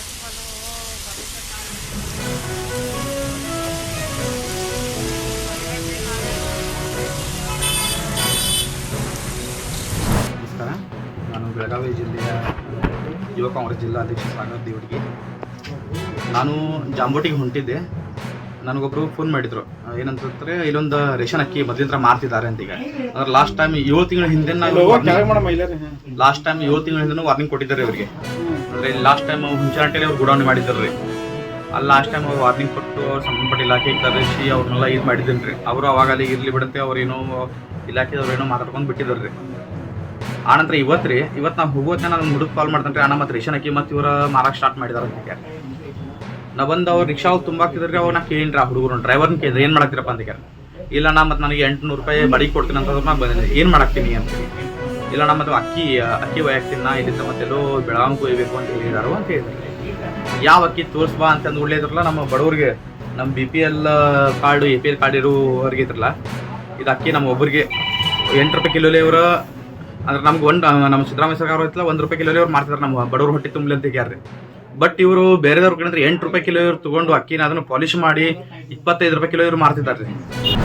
ನಮಸ್ಕಾರ, ನಾನು ಬೆಳಗಾವಿ ಜಿಲ್ಲೆಯ ಯುವ ಕಾಂಗ್ರೆಸ್ ಜಿಲ್ಲಾಧ್ಯಕ್ಷ ಸಾಗರ್ ದೇವಡಿಗೆ. ನಾನು ಜಾಂಬೋಟಿಗೆ ಹೊಂಟಿದ್ದೆ. ನನಗೊಬ್ಬರು ಫೋನ್ ಮಾಡಿದರು, ಏನಂತಂದರೆ ಇಲ್ಲೊಂದು ರೇಷನ್ ಅಕ್ಕಿ ಮೊದಲಿಂದ ಮಾರ್ತಿದ್ದಾರೆ ಅಂತ. ಈಗ ಅಂದ್ರೆ ಲಾಸ್ಟ್ ಟೈಮ್ 7 ತಿಂಗಳ ಹಿಂದೆ ಲಾಸ್ಟ್ ಟೈಮ್ 7 ತಿಂಗಳ ಹಿಂದೆ ವಾರ್ನಿಂಗ್ ಕೊಟ್ಟಿದ್ದಾರೆ ಇವರಿಗೆ. ಅಂದರೆ ಲಾಸ್ಟ್ ಟೈಮ್ ಹುಂಚಾಟೆಯಲ್ಲಿ ಅವ್ರು ಗುಡಾವಣೆ ಮಾಡಿದ್ದಾರೆ ರೀ. ಅಲ್ಲಿ ಲಾಸ್ಟ್ ಟೈಮ್ ಅವ್ರು ವಾರ್ನಿಂಗ್ ಕೊಟ್ಟು ಅವ್ರು ಸಂಬಂಧಪಟ್ಟ ಇಲಾಖೆಗೆ ಕರೆಸಿ ಅವ್ರನ್ನೆಲ್ಲ ಇದು ಮಾಡಿದ್ದೀನಿ ರೀ. ಅವರು ಅವಾಗ ಅಲ್ಲಿ ಇರಲಿ ಬಿಡುತ್ತೆ, ಅವ್ರೇನೋ ಇಲಾಖೆದವ್ರು ಏನೋ ಮಾತಾಡ್ಕೊಂಡು ಬಿಟ್ಟಿದ್ದಾರೆ ರೀ. ಆನಂತರ ಇವತ್ತು ನಾವು ಹೋಗೋತ್ತೆ ನಾನು ಹುಡುಗ ಕಾಲ್ ಮಾಡ್ತೇನೆ ರೀ, ಅಣ್ಣ ಮತ್ತು ರೇಷನ್ ಅಕ್ಕಿ ಮತ್ತು ಇವರ ಮಾರಕ್ಕೆ ಸ್ಟಾರ್ಟ್ ಮಾಡಿದಾರೆ ಅಂತ. ನಾ ಬಂದು ಅವ್ರು ರಿಕ್ಷಾ ತುಂಬ ಹಾಕ್ತಿದ್ರಿ. ಅವ್ರು ನಾ ಕೇಳಿನ್ರಿ, ಆ ಹುಡುಗರು ಡ್ರೈವರ್ನ ಕೇಳಿದ್ರೆ ಏನು ಮಾಡಾಕ್ತಿರಪ್ಪ ಅಂತ. ಇಲ್ಲ ನಾ ಮತ್ತು ನನಗೆ 800 ರೂಪಾಯಿ ಬಾಡಿಗೆ ಕೊಡ್ತೀನಿ ಅಂತಂದ್ರೆ ನಾ ಬಂದಿದ್ದೆ. ಏನು ಮಾಡಾಕ್ತೀನಿ ಅಂತ. ಇಲ್ಲ ನಾ ಮತ್ತು ಅಕ್ಕಿ ಒಯ್ಯಾಕ್ತೀನಿ, ನಾ ಇಲ್ಲಿಂದ ಮತ್ತೆಲ್ಲೋ ಬೆಳಗಾವಿಗೆ ಒಯ್ಯಬೇಕು ಅಂತ ಹೇಳಿದಾರು ಅಂತ ಹೇಳಿದ್ರು. ಯಾವ ಅಕ್ಕಿ ತೋರಿಸ್ಬಾ ಅಂತಂದು ಒಳ್ಳೇದ್ರಲ್ಲ, ನಮ್ಮ ಬಡವ್ರಿಗೆ, ನಮ್ಮ BPL ಕಾರ್ಡು APL ಕಾರ್ಡ್ ಇರೋವ್ರಿಗೆ ಇದ್ರಲ್ಲ, ಇದು ಅಕ್ಕಿ ನಮ್ಮ ಒಬ್ಬರಿಗೆ 8 ರೂಪಾಯಿ ಕಿಲೋಲಿ ಇವರು. ಅಂದ್ರೆ ನಮ್ಗೆ ನಮ್ಮ ಸಿದ್ದರಾಮಯ್ಯ ಸರ್ಕಾರ ಹೋಯ್ತಲ್ಲ, 1 ರೂಪಾಯಿ ಕಿಲೋಲಿ ಅವ್ರು ಮಾಡ್ತಿದ್ದಾರೆ ನಮ್ಮ ಬಡವ್ರು ಹೊಟ್ಟೆ ತುಂಬಲಿ ಅಂತ ಹೇಳ್ರಿ. ಬಟ್ ಇವರು ಬೇರೆದವ್ರ ಕಡೆ 8 ರೂಪಾಯಿ ಕಿಲೋ ಇವ್ರು ತೊಗೊಂಡು ಅಕ್ಕಿನ ಅದನ್ನು ಪಾಲಿಶ್ ಮಾಡಿ 25 ರೂಪಾಯಿ ಕಿಲೋ ಇವ್ರು ಮಾರ್ತಿದ್ದಾರೆ ರೀ.